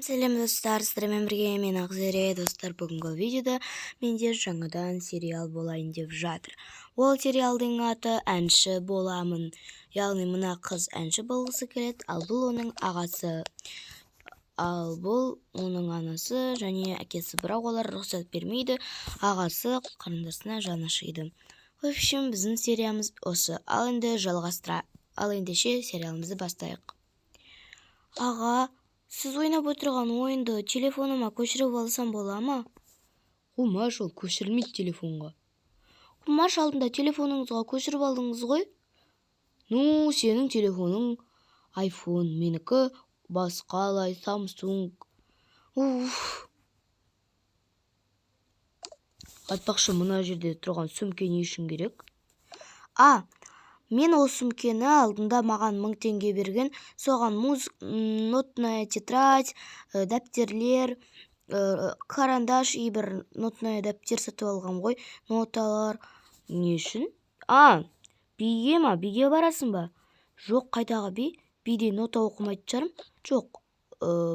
Сәлем достар, сіздермен бірге мен Ақзере. Достар, бүгінгі видеода менде жаңадан сериал болайын деп жатыр. Ол сериалдың аты «Әнші боламын». Яғни мына қыз әнші болғысы келеді, ал бұл оның ағасы. Ал бұл оның анасы және әкесі, бірақ олар рұқсат бермейді. Ағасы қарындасына жаны ашиды. В общем, біздің сериямыз осы. Ал ендеше сериалымызды бастайық. Аға, сіз ойнап отырған ойынды телефоныма көшіріп алсам бола ма? Құмаш, ол көшірілмейді телефонға. Құмаш, алдында телефоныңызға көшіріп алдыңыз ғой? Ну, сенің телефоның iPhone, менікі басқалай Samsung. Айтпақшы, мына жерде тұрған сөмке не үшін керек? Мен ол сөмкені алдында маған 1000 теңге берген, соған нотная тетрадь, дәптерлер, карандаш и бір нотная дәптер сатып алғам ғой, ноталар. Не үшін? Биге ма? Биге барасың ба? Жоқ, қайдағы би? Биде нота оқымайды жарым? Жоқ,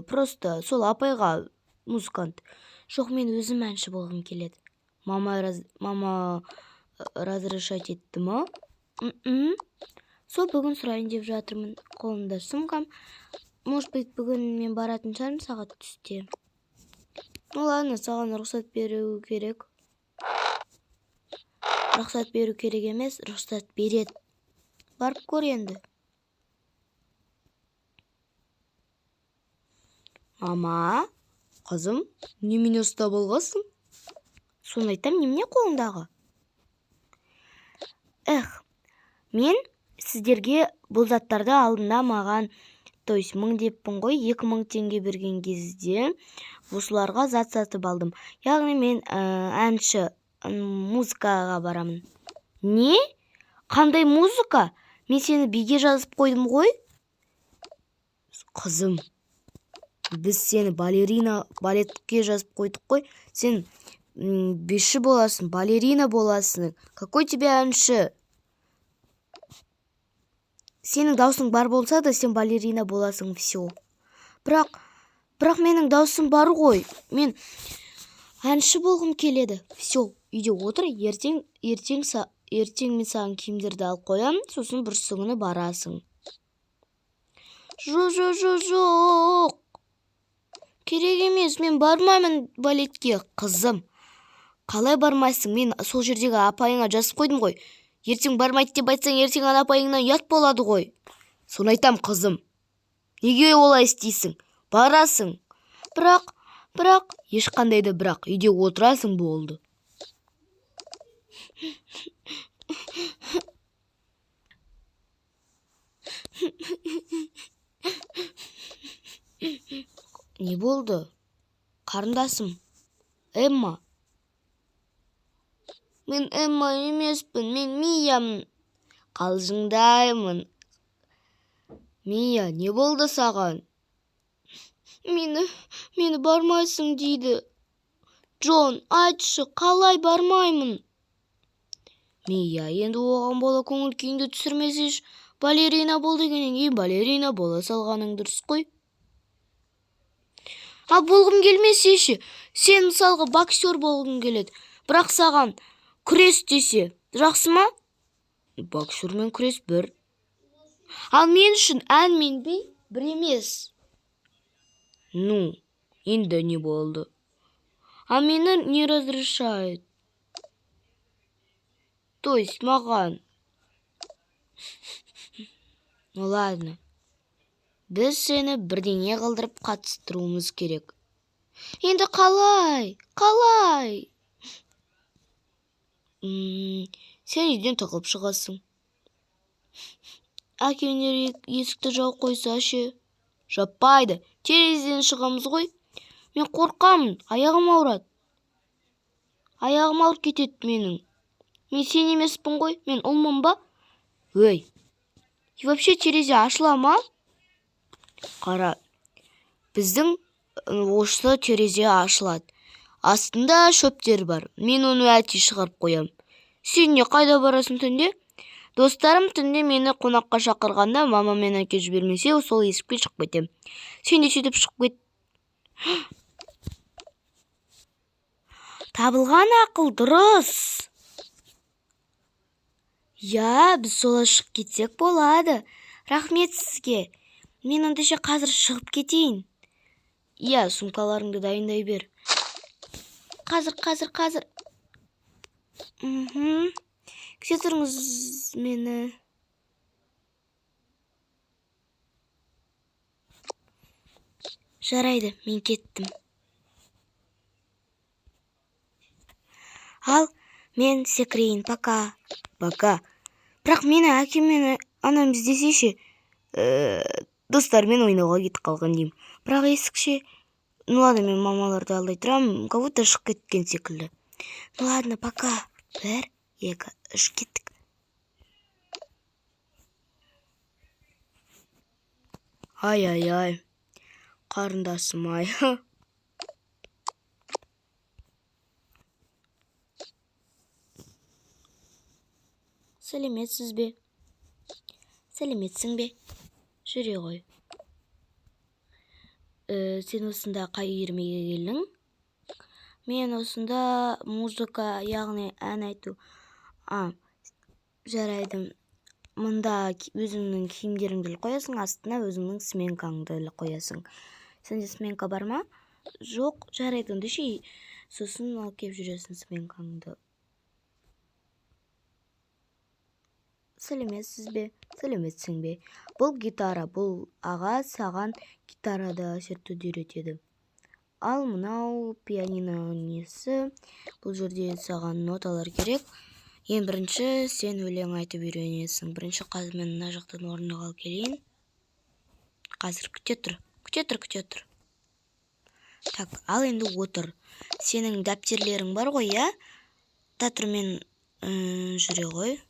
просто сол апайға музыкант. Жоқ, мен өзім әнші болғым келеді. Мама разрешать етті ма? Сол бүгін сұрайын деп жатырмын. Қолымда сумкам. Может быть, бүгін мен баратын шығармын сағат түсте. Ну ладно, саған рұқсат беру керек. Рұқсат беру керек емес, рұқсат береді. Барып көр енді. Мама, қызым, немене ұстап алғансың? Соны айтам, немене қолыңдағы? Мен сіздерге бұл заттарды алдында маған, то есть 1000 деппін ғой, 2000 теңге берген кезде осыларға зат сатып алдым. Яғни мен әнші, музыкаға барамын. Не? Қандай музыка? Мен сені биге жазып қойдым ғой? Қызым, біз сені балетке жазып қойдық қой. Сен биші боласың, балерина боласың. Какой тебе әнші? Сенің даусың бар болса да, сен балерина боласың, все. Бірақ менің даусым бар ғой. Мен әнші болғым келеді. Все, үйде отыр, ертең мен саған киімдерді алып қоямын, сосын бүрсігүні барасың. Жоқ. Керек емес, мен бармаймын балетке. Қызым, қалай бармайсың? Мен сол жердегі апайыңа жазып қойдым ғой. Ертең бармайды деп айтсаң, ертең ана апайыңнан ұят болады ғой. Соны айтам, қызым. Неге олай істейсің? Барасың. Бірақ, ешқандайды бірақ, үйде отырасың болды. Не болды? Қарындасым, Эмма. Мен Эмма емеспін, мен Миямын. Қалжыңдаймын. Мия, не болды саған? Мені бармайсың дейді. Джон, айтшы, қалай бармаймын? Мия, енді оған бола көңіл күйіңді түсірмесеш, балерина бол дегеннен кейін балерина бола салғаның дұрыс қой. Болғым келмесе ше, сен мысалға боксер болғың келеді, бірақ саған күрес десе, жақсы ма? Боксер мен күрес бір. Ал мен үшін ән мен би бір емес. Ну, енді не болды? Мені не разрешает. То есть маған. Ну ладно. Біз сені бірдеңе қылдырып қатыстыруымыз керек. Енді қалай? Сен үйден тығылып шығасың. Әкеңдер есікті жауып қойса ше? Жаппайды, терезеден шығамыз ғой. Мен қорқамын, аяғым ауырады. Аяғым ауырып кетеді менің. Мен сен емеспін ғой, мен ұлмын ба? Өй. И вообще терезе ашыла ма? Қара, біздің осы терезе ашылады. Астында шөптер бар. Мен оны әти шығарып қоям. Сен не қайда барасың түнде? Достарым түнде мені қонаққа шақырғанда, мама мен әке жібермесе, сол есікке шығып кетем. Сен де сөйтіп шығып кет. Табылған ақыл дұрыс. Я, біз сола шығып кетсек болады. Рахмет сізге. Мен ендеше қазір шығып кетейін. Я, сумкаларыңды дайындай бер. Қазір. Күте тұрыңыз мені. Жарайды, мен кеттім. Ал, мен секірейін, пока. Бірақ мені әкем мен анам іздесейші. Достармен ойнауға кетіп қалған деймін. Бірақ есік ше. Ну ладно, мен мамаларды алдай тұрам, как будто шығып кеткен секілді. Ну ладно, пока. 1, 2, 3 кеттік. Ай. Қарындасым ай. Сәлеметсіз бе? Сәлеметсің бе? Жүре ғой. Сен осында қай үйірмеге келдің? Мен осында музыка, яғни ән айту. Жарайды. Мұнда өзіңнің киімдеріңді қоясың, астына өзіңнің сменкаңды қоясың. Сенде сменка бар ма? Жоқ, жарайды, ендеше сосын алып келіп жүресің сменкаңды. Сәлеметсіз бе? Сәлеметсің бе? Бұл гитара, бұл аға саған гитарада шертуді үйретеді. Ал мынау пианино несі? Бұл жерде саған ноталар керек. Ең бірінші сен өлең айтып үйренесің. Бірінші қазір мен мына жақтан орындауға келейін. Қазір күте тұр. Так, ал енді отыр. Сенің дәптерлерің бар ғой, я? Татыр мен жүре ғой.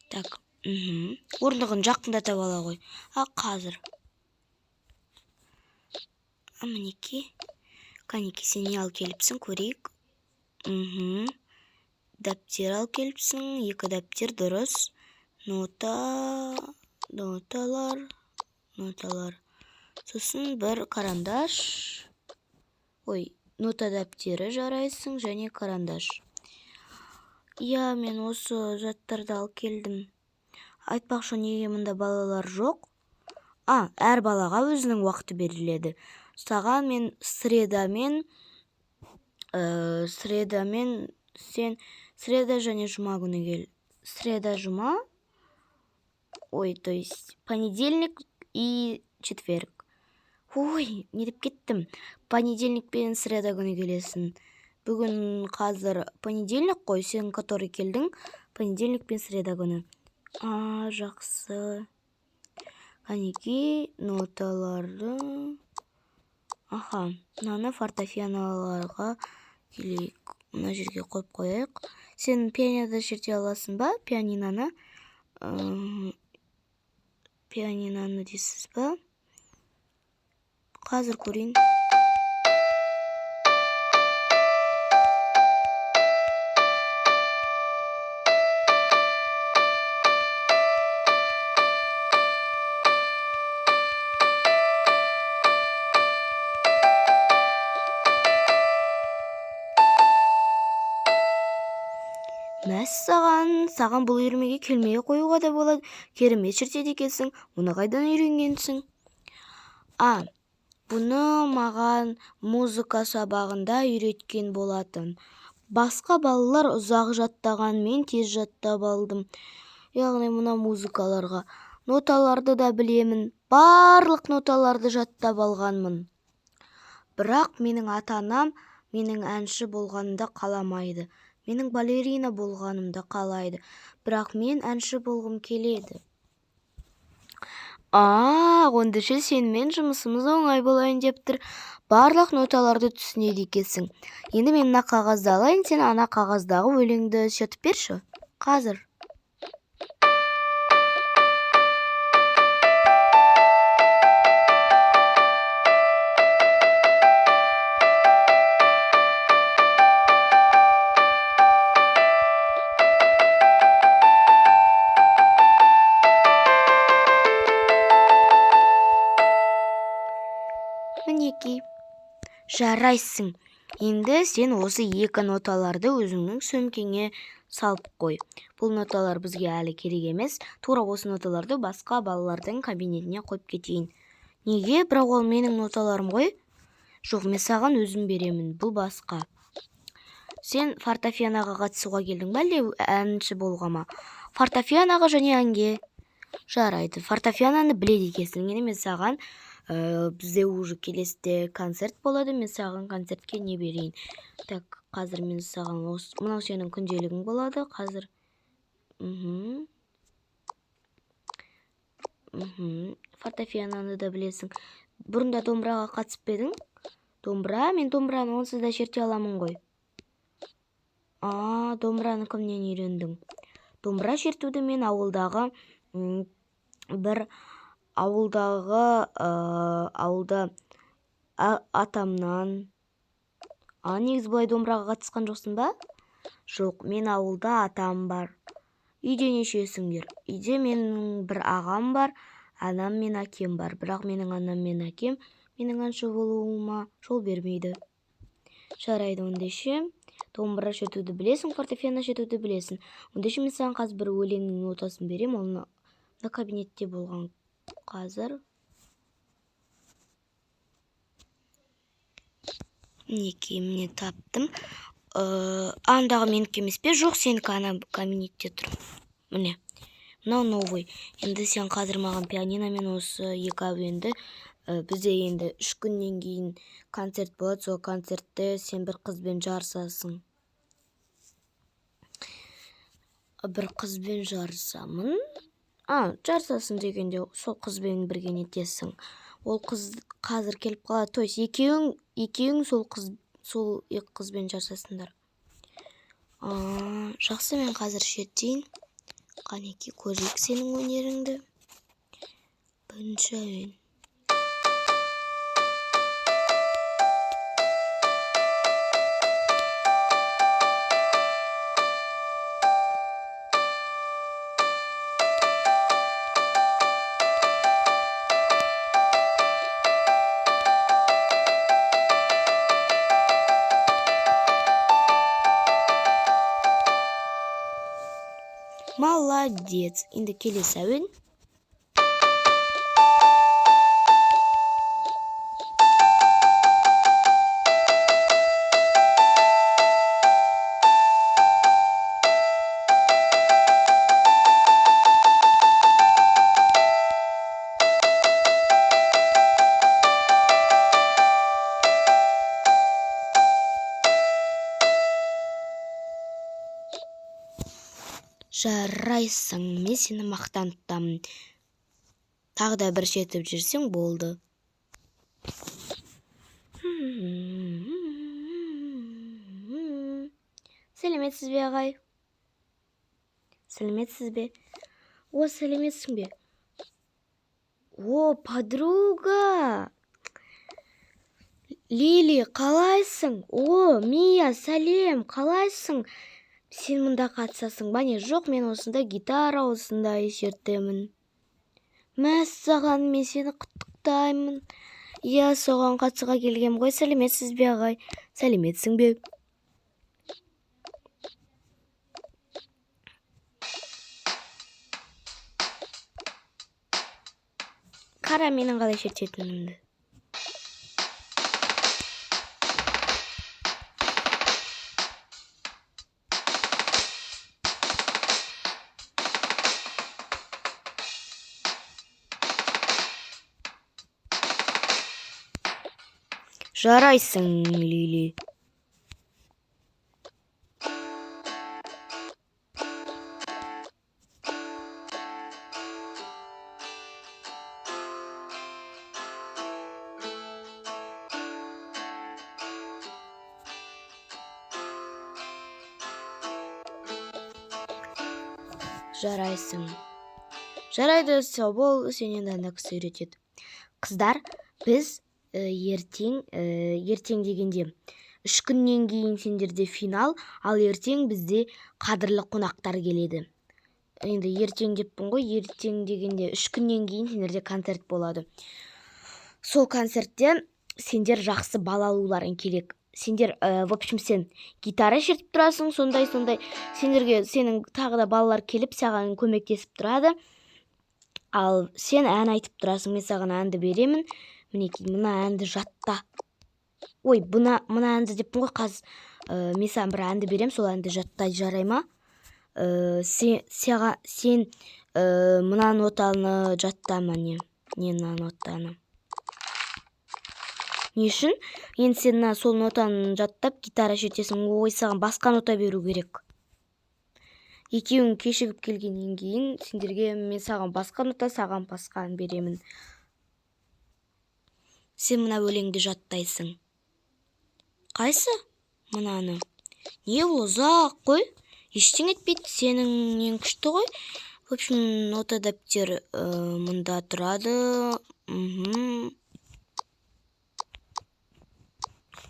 Так, орындығын жақындатып ала ғой. Қазір. Мінеки. Қанеки, сен не ал келіпсің, көрейік. Дәптер ал келіпсің, 2 дәптер дұрыс. Ноталар. Сосын бір карандаш. Нота дәптері жарайсың, және карандаш. Я, мен осы заттарды ал келдім. Айтпақшы, неге мұнда балалар жоқ? Әр балаға өзінің уақыты беріледі. Саған мен средамен сен среда және жұма күні кел. Среда, жұма? То есть понедельник и четверг. Не деп кеттім. Понедельник пен среда күні келесің. Бүгін қазір понедельник қой, сен который келдің, понедельник пен среда күні. Жақсы. Қанеки, ноталарды. Мынаны фортепианоларға келейік. Мына жерге қойып қояйық. Сен пианинода шерте аласың ба? Пианиноны дейсіз ба? Қазір көрейін. Саған бұл үйірмеге келмей қоюға да болады. Керемет шертеді екенсің. Оны қайдан үйренгенсің? Бұны маған музыка сабағында үйреткен болатын. Басқа балалар ұзақ жаттаған, мен тез жаттап алдым. Яғни мына музыкаларға. Ноталарды да білемін. Барлық ноталарды жаттап алғанмын. Бірақ менің ата-анам менің әнші болғанымды қаламайды. Менің балерина болғанымды қалайды. Бірақ мен әнші болғым келеді. Ондышы сенмен жұмысымыз оңай болайын деп тұр. Барлық ноталарды түсінеді екенсің. Енді мен мына қағазды алайын, сен ана қағаздағы өлеңді шертіп берші. Қазір. мінекей. Жарайсың. Енді сен осы екі ноталарды өзіңнің сөмкеңе салып қой. Бұл ноталар бізге әлі керек емес. Тура осы ноталарды басқа балалардың кабинетіне қойып кетейін. Неге? Бірақ ол менің ноталарым ғой. Жоқ, мен саған өзім беремін. Бұл басқа. Сен фортепианоға қатысуға келдің бе, әлде әнші болуға ма? Фортепианоға және әнге. Жарайды. Фортепианоны біледі екенсің. Мен саған бізде уже келесіде концерт болады. Мен саған концертке не берейін? Так, қазір мен саған мынау сенің күнделігің болады. Қазір фортепианоны да білесің. Бұрында домбыраға қатысып па едің? Домбыра? Мен домбыраны онсыз да шерте аламын ғой. Домбыраны кімнен үйрендің? Домбыра шертуді мен ауылда атамнан. Негіз бұлай домбыраға қатысқан жоқсын ба? Жоқ, мен ауылда атам бар. Үйде нешесіңдер? Үйде менің бір ағам бар, анам мен әкем бар. Бірақ менің анам мен әкем менің әнші болуыма жол бермейді. Жарайды, ондайше домбыра шертуді білесің, фортепиано шертуді білесің. Ондайше мен саған қазір бір өлеңнің нотасын берем, оны кабинетте болған қазір. Мінекей, міне таптым. Андағы менікі емес пе? Жоқ, сенікі ана кабинетте тұр. Міне, мынау новый. Енді сен қазір маған пианиномен осы екі әуенді, бізде енді 3 күннен кейін концерт болады. Сол концертте сен бір қызбен жарысасың. Бір қызбен жарысамын? Жарысасың дегенде сол қызбен бірге нетесің. Ол қыз қазір келіп қалады. То есть екеуің сол екі қызбен жарысасыңдар. Жақсы, мен қазір шертейін. Қанеки, көрейік сенің өнеріңді. Бірінші әуен. Молодец. Енді келесі әуен. Жарайсың, мен сені мақтан тұтамын. Тағы да бір шертіп жүрсең болды. Сәлеметсіз бе, ағай? Сәлеметсіз бе? Сәлеметсің бе? Подруга! Лили, қалайсың? Мия, сәлем, қалайсың? Сен мұнда қатысасың ба? Не, жоқ, мен осында гитара осында шертемін. Мәссаған, мен сені құттықтаймын. Соған қатысуға келгем ғой. Сәлеметсіз бе, ағай? Сәлеметсің бе? Қара менің қалай шертетінімді. Жарайсың, Лили. Жарайсың. Жарайды, сау бол, сенен ана кісі үйретеді. Қыздар, біз ертең дегенде 3 күннен кейін сендерде финал, ал ертең бізде қадірлі қонақтар келеді. Енді ертең деппін ғой, ертең дегенде 3 күннен кейін сендерде концерт болады. Сол концертте сендер жақсы балалуларың керек. Сендер, в общем, сен гитара шертіп тұрасың, сондай сендерге сенің тағы да балалар келіп саған көмектесіп тұрады. Ал сен ән айтып тұрасың, мен саған әнді беремін. Мінекей, мына әнді жатта. Ой, мына әнді деппін ғой, мен саған бір әнді берем, сол әнді жаттай, жарай ма? Сен мына нотаны жаттама, не мына нотаны. Не үшін? Енді сен сол нотаны жаттап, гитара шертесің, ой, саған басқа нота беру керек. Екеуің кешігіп келгеннен кейін сендерге мен саған басқа нота, саған басқа ән беремін. Сен мына өлеңді жаттайсың. Қайсы? Мынаны. Не ол ұзақ қой? Ештеңе етпейді, сенің нең күшті ғой. В общем, нота дәптер мұнда тұрады.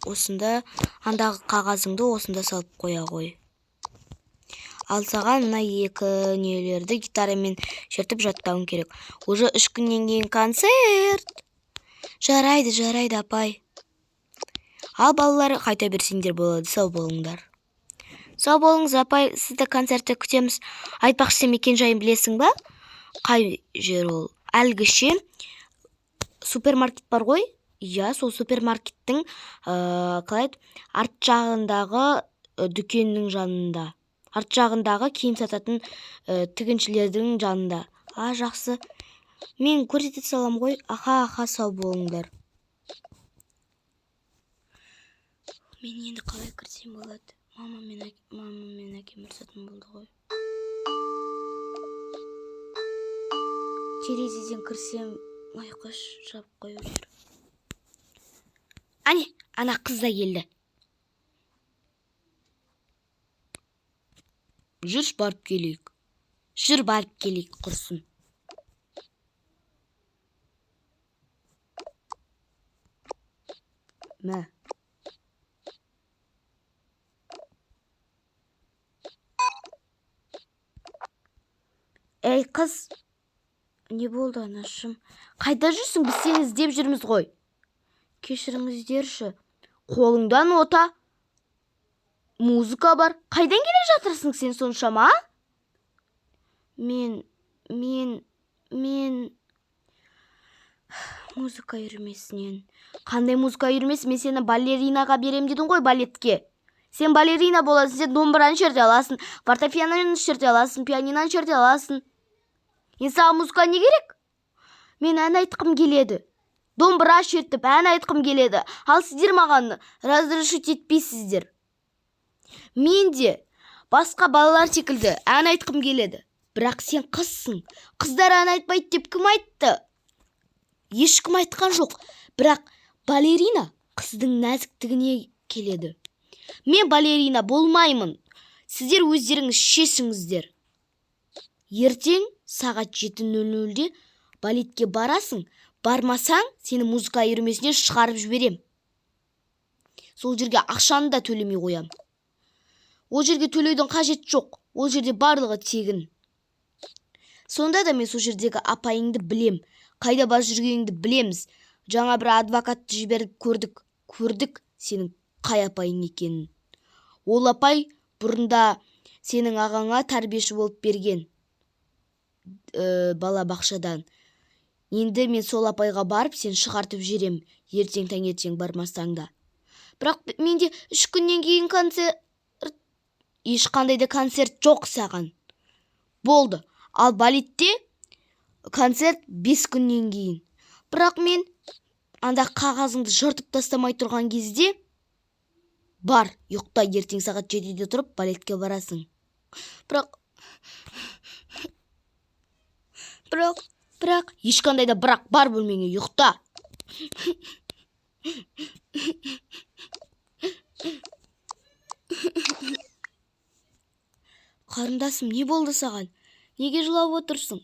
Осында андағы қағазыңды осында салып қоя ғой. Ал саған мына екі нелерді гитарамен шертіп жаттауың керек. Уже 3 күннен кейін концерт. Жарайды, апай. Ал балалар, қайта берсеңдер болады, сау болыңдар. Сау болыңыз, апай, сізді концертте күтеміз. Айтпақшы, сен мекен жайын білесің ба? Қай жер ол? Әлгіше супермаркет бар ғой? Иә, сол супермаркеттің арт жағындағы дүкеннің жанында. Арт жағындағы киім сататын тігіншілердің жанында. Жақсы. Мен көрсете салам ғой. Аха, сау болыңдар. Мен енді қалай кірсем болады? Мама мен әкем ұрсатын болды ғой. Терезеден кірсем, қош, жабып қойып жүр. Ана қыз да келді. Жүрш, барып келейік. Жүр, барып келейік, құрсын. Мә. Ей, қыз. Не болды, анашым? Қайда жүрсің? Біз сені іздеп жүрміз ғой. Кешіріңіздерші. Қолыңда нота, музыка бар. Қайдан келе жатырсың сен соншама? Мен музыка үйірмесінен. Қандай музыка үйірмесі? Мен сені балеринаға берем дедің ғой, балетке. Сен балерина боласың, сен домбыраны шерте аласың, фортепианоны шерте аласың, пианиноны шерте аласың. Енді саған музыка не керек? Мен ән айтқым келеді. Домбыра шертіп ән айтқым келеді. Ал сіздер маған разрешить етпейсіздер. Мен де басқа балалар секілді ән айтқым келеді. Бірақ сен қызсың. Қыздар ән айтпайды деп кім айтты? Ешкім айтқан жоқ. Бірақ балерина қыздың нәзіктігіне келеді. Мен балерина болмаймын. Сіздер өздеріңіз шешіңіздер. Ертең сағат 7:00-де балетке барасың. Бармасаң, сені музыка үйірмесінен шығарып жіберем. Сол жерге ақшаны да төлемей қоям. Ол жерге төлеудің қажет жоқ. Ол жерде барлығы тегін. Сонда да мен сол жердегі апайыңды білем. Қайда бас жүргеніңді білеміз. Жаңа бір адвокатты жіберіп көрдік сенің қай апайың екенін. Ол апай бұрында сенің ағаңа тәрбиеші болып берген бала бақшадан. Енді мен сол апайға барып сен шығартып жерем. Ертең таңертең бармасаң да. Бірақ менде 3 күннен кейін концерт. Ешқандай да концерт жоқ саған. Болды. Ал балетте концерт 5 күннен кейін. Бірақ мен анда қағазыңды жыртып тастамай тұрған кезде бар, ұйықта, ертең сағат 7-де тұрып балетке барасың. Бірақ ешқандай да бірақ бар, бөлмеңе ұйықта. Қарындасым, не болды саған? Неге жылап отырсың?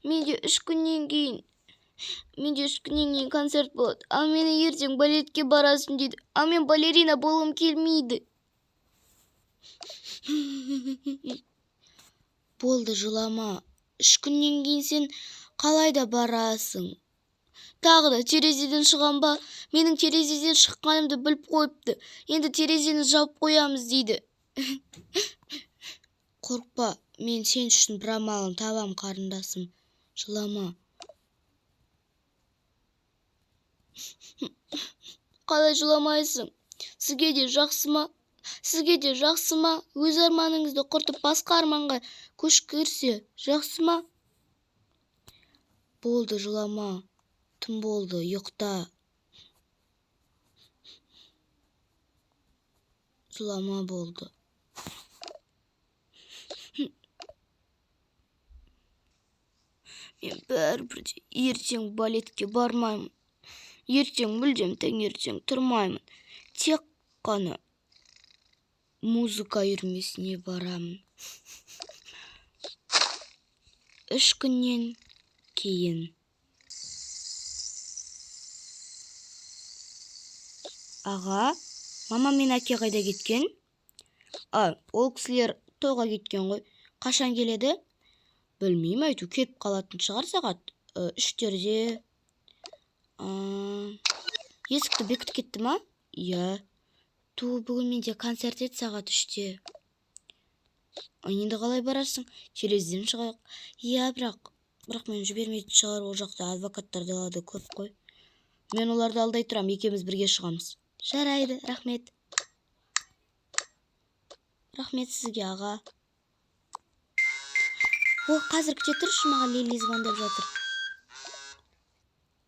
Менде 3 күннен кейін концерт болады. Ал мені ертең балетке барасың дейді. Ал мен балерина болғым келмейді. Болды, жылама. 3 күннен кейін сен қалай да барасың. Тағы да терезеден шығам ба? Менің терезеден шыққанымды біліп қойыпты. Енді терезені жауып қоямыз дейді. Қорықпа, мен сен үшін бір амалын табам, қарындасым. Жылама. Қалай жыламайсың? Сізге де жақсы ма? Өз арманыңызды құртып басқа арманға көшкірсе жақсы ма? Болды, жылама. Түн болды, ұйықта. Жылама, болды. Мен бәрібір ертең балетке бармаймын. Ертең мүлдем таңертең тұрмаймын. Тек қана музыка үйірмесіне барамын. 3 күннен кейін. Аға, мама мен әке қайда кеткен? Ол кісілер тойға кеткен ғой. Қашан келеді? Білмеймін, айту келіп қалатын шығар сағат 3-терде. Есікті бекітіп кетті ма? Иә. Бүгін менде концерт еді сағат 3-те. Енді қалай барасың? Терезеден шығайық. Иә, бірақ мен жібермейтін шығар, ол жақта адвокаттар далада көп қой. Мен оларды алдай тұрам, екеуміз бірге шығамыз. Жарайды, рахмет. Рахмет сізге, аға. Қазір күте тұршы, маған Лили звондап жатыр.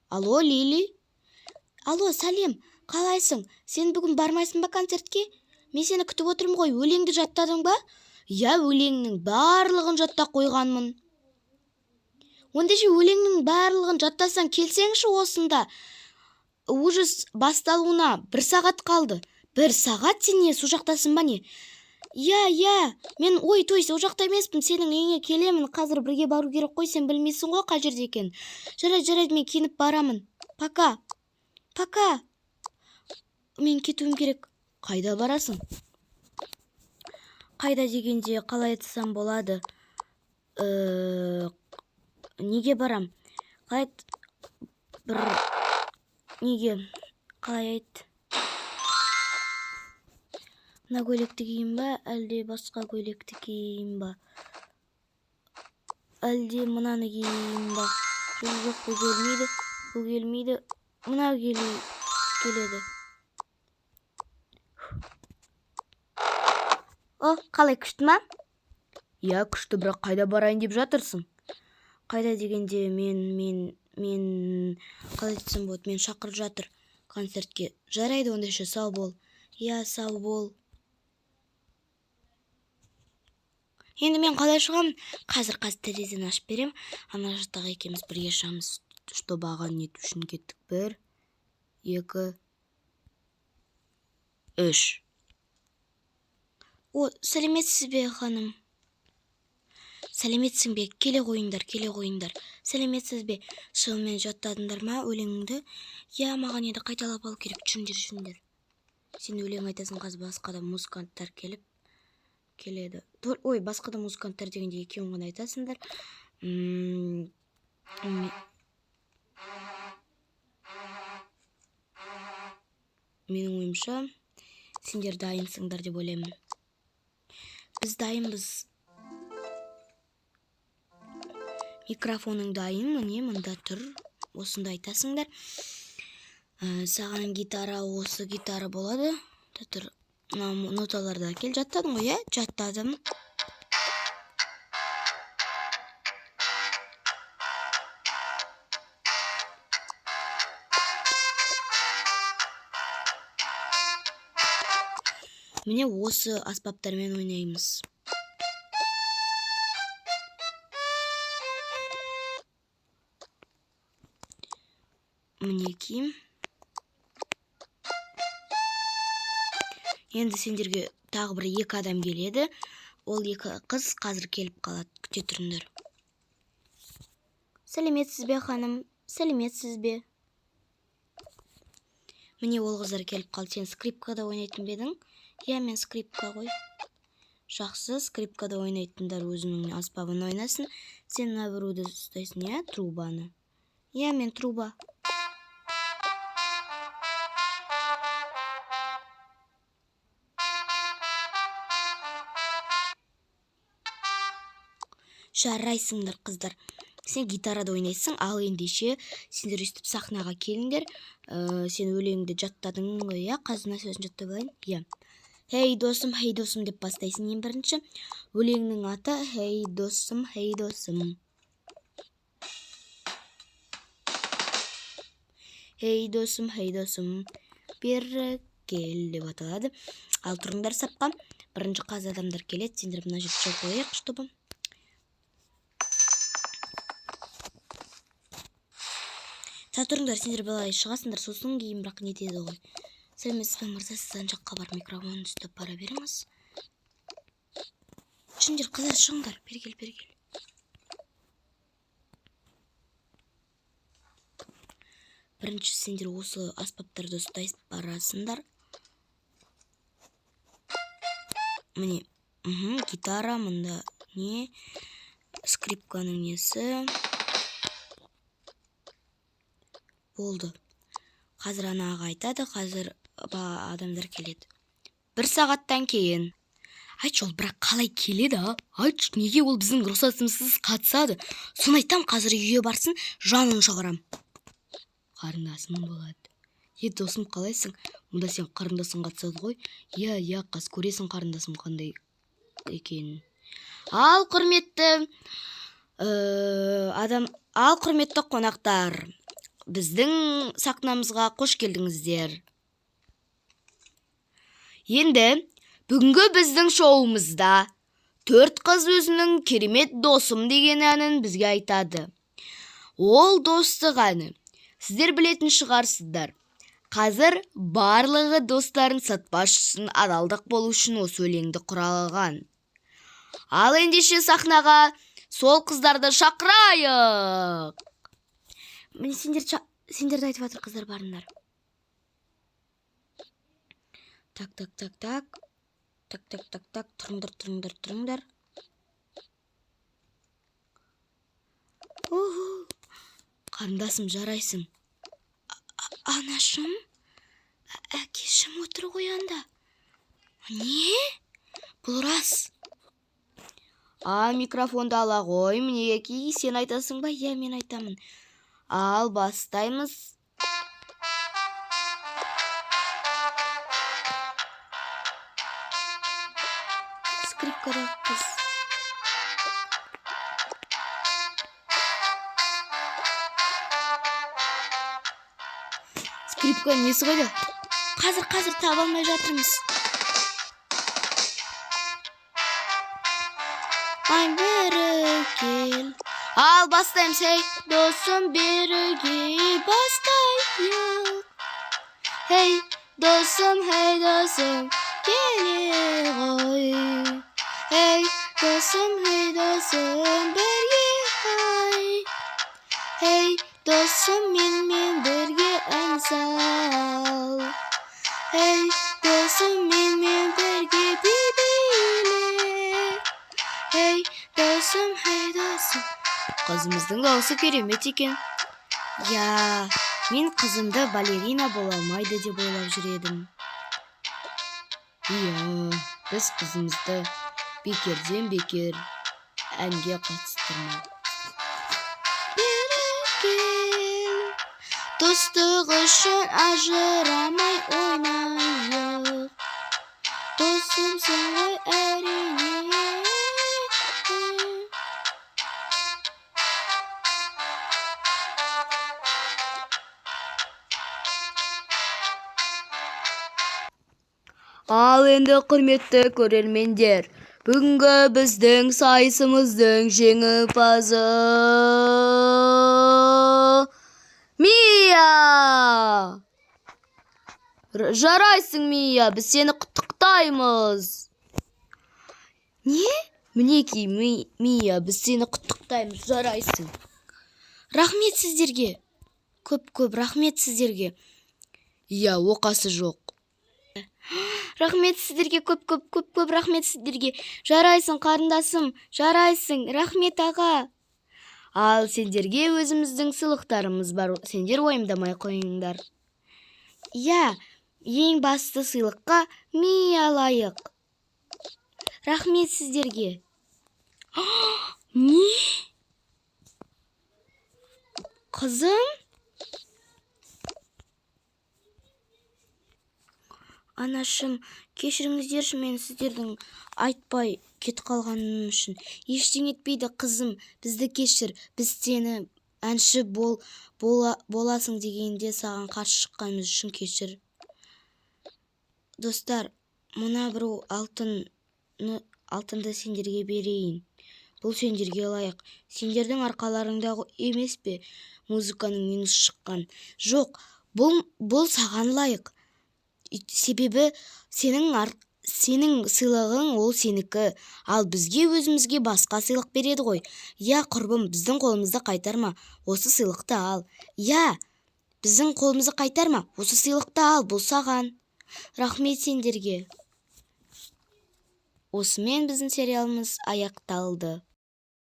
Алло, Лили? Алло, сәлем, қалайсың? Сен бүгін бармайсың ба концертке? Мен сені күтіп отырмын ғой, өлеңді жаттадың ба? Я, өлеңнің барлығын жаттап қойғанмын. Ондайша өлеңнің барлығын жаттасаң келсеңші осында. Ужас басталуына 1 сағат қалды. 1 сағат сен не, со жақтасың ба не? Я, мен сол жақта емеспін, сенің үйіңе келемін, қазір бірге бару керек қой, сен білмейсің ғой қай жерде екен. Жарайды, мен киініп барамын. Пока. Мен кетуім керек. Қайда барасың? Қайда дегенде қалай айтсам болады? Неге барам? Қалай айт? Мына көйлекті киейін ба, әлде басқа көйлекті киейін ба? Әлде мынаны киейін ба? Жоқ, бұл келмейді. Мына келеді. Қалай, күшті ма? Я, күшті, бірақ қайда барайын деп жатырсың? Қайда дегенде мен қалай айтсам болады, мен шақырып жатыр концертке. Жарайды, ондайша сау бол. Я, сау бол. Енді мен қалай шығам? Қазір терезені ашып берем. Ана жақтағы екеуміз бірге шығамыз. Чтобы ағаны нету үшін кеттік. 1, 2, 3. Сәлеметсіз бе, ханым? Сәлеметсің бе? Келе қойындар. Сәлеметсіз бе? Шылмен жаттадыңдар ма өлеңіңді? Я, маған еді қайталап алу керек. Жүріңдер. Сен өлең айтасың, қазір басқа да музыканттар келеді. Басқа да музыканттар дегенде екеуің ғана айтасыңдар. Менің ойымша, сендер дайынсыңдар деп ойлаймын. Біз дайынбыз. Микрофоның дайын, міне мында тұр. Осында айтасыңдар. Саған гитара, осы гитара болады. Тұр. Ноталарда кел, жаттадың ғой, я? Жаттадым. Міне осы аспаптармен ойнаймыз. Мінекей. Енді сендерге тағы бір 2 адам келеді. Ол 2 қыз қазір келіп қалады. Күте тұрыңдар. Сәлеметсіз бе, ханым? Сәлеметсіз бе? Міне ол қыздар келіп қалды. Сен скрипкада ойнайтын бедің? Я, мен скрипка ғой. Жақсы, скрипкада ойнайтындар өзінің аспабын ойнасын. Сен набыруды ұстайсың, я, трубаны? Я, мен труба. Жарайсыңдар қыздар. Сен гитарада ойнайсың, ал ендеше сендер өстіп сахнаға келіңдер. Сен өлеңді жаттадың ғой, иә? Қазына сөзін жаттап алайын. Иә. Хей досым деп бастайсың ең бірінші. Өлеңнің аты хей досым. Хей досым, бері кел деп аталады. Ал тұрыңдар сапқа. Бірінші қаз адамдар келеді. Сендер мына жерде жол қояйық, чтобы. Тұрыңдар, сендер былай шығасыңдар, сосын кейін бірақ нетеді ғой. Сәлеметсіз бе мырза, сіз ана жаққа барып микрофонды ұстап бара беріңіз. Шындер, қыздар, шығыңдар, бері кел. Бірінші сендер осы аспаптарды ұстайсып барасыңдар. Міне, гитара, мында не, скрипканың несі. Болды. Қазір анаға айтады, қазір адамдар келеді. 1 сағаттан кейін. Айтшы, ол бірақ қалай келеді, Айтшы, неге ол біздің рұқсатымызсыз қатысады? Соны айтам, қазір үйге барсын, жанын шығарам. Қарындасым болады. Досым, қалайсың? Мұнда сен қарындасың қатысады ғой? Иә, қыз, көресің қарындасым қандай екенін. Ал құрметті қонақтар, біздің сахнамызға қош келдіңіздер. Енді бүгінгі біздің шоуымызда 4 қыз өзінің керемет досым деген әнін бізге айтады. Ол достық әні. Сіздер білетін шығарсыздар. Қазір барлығы достарын сатпаш үшін, адалдық болу үшін осы өлеңді құралған. Ал ендеше сахнаға сол қыздарды шақырайық. Міне сендерді айтып жатыр, қыздар, барыңдар. Так, тұрыңдар. Қарындасым, жарайсың. Анашым, әкешім отыр ғой анда. Не? Бұл рас. Микрофонды ала ғой, мінеки, сен айтасың ба? Иә, мен айтамын. Ал бастаймыз. Скрипкада қыз. Скрипка несі қойды? Қазір таба алмай жатырмыз. Ай, бері кел. Ал бастаймыз, хей досым, бері бастайық. Хей досым, келе ғой. Хей досым, бірге қай. Хей досым, менімен бірге ән сал. Хей досым, менімен бірге биле. Хей досым. Қызымыздың дауысы керемет екен. Я, мен қызымды балерина бола алмайды деп ойлап жүредім. Иә, біз қызымызды бекерден бекер әнге қатыстырмақ. Бері кел, достық үшін ажырамай ойнайық. Досымсың ғой әрине. Ал енді құрметті көрермендер, бүгінгі біздің сайысымыздың жеңімпазы Мия! Жарайсың, Мия, біз сені құттықтаймыз. Не? Мінеки, Мия, біз сені құттықтаймыз, жарайсың. Рахмет сіздерге. Көп рахмет сіздерге. Иә, оқасы жоқ. Рахмет сіздерге, көп рахмет сіздерге. Жарайсың, қарындасым, жарайсың, рахмет аға. Ал сендерге өзіміздің сыйлықтарымыз бар, сендер ойымдамай қойыңдар. Иә, ең басты сыйлыққа Мия лайық. Рахмет сіздерге. Не? Қызым? Анашым, кешіріңіздерші, мен сіздердің айтпай кетіп қалғаным үшін. Ештеңе етпейді, қызым, бізді кешір. Біз сені әнші боласың дегенде саған қарсы шыққанымыз үшін кешір. Достар, мына бір алтынды сендерге берейін. Бұл сендерге лайық. Сендердің арқаларыңда емес пе музыканың минус шыққан? Жоқ, бұл саған лайық. Себебі сенің сыйлығың ол сенікі, ал бізге өзімізге басқа сыйлық береді ғой. Я, құрбым, біздің қолымызды қайтарма, осы сыйлықты ал. Я, біздің қолымызды қайтарма, осы сыйлықты ал, бұл саған. Рахмет сендерге. Осымен біздің сериалымыз аяқталды.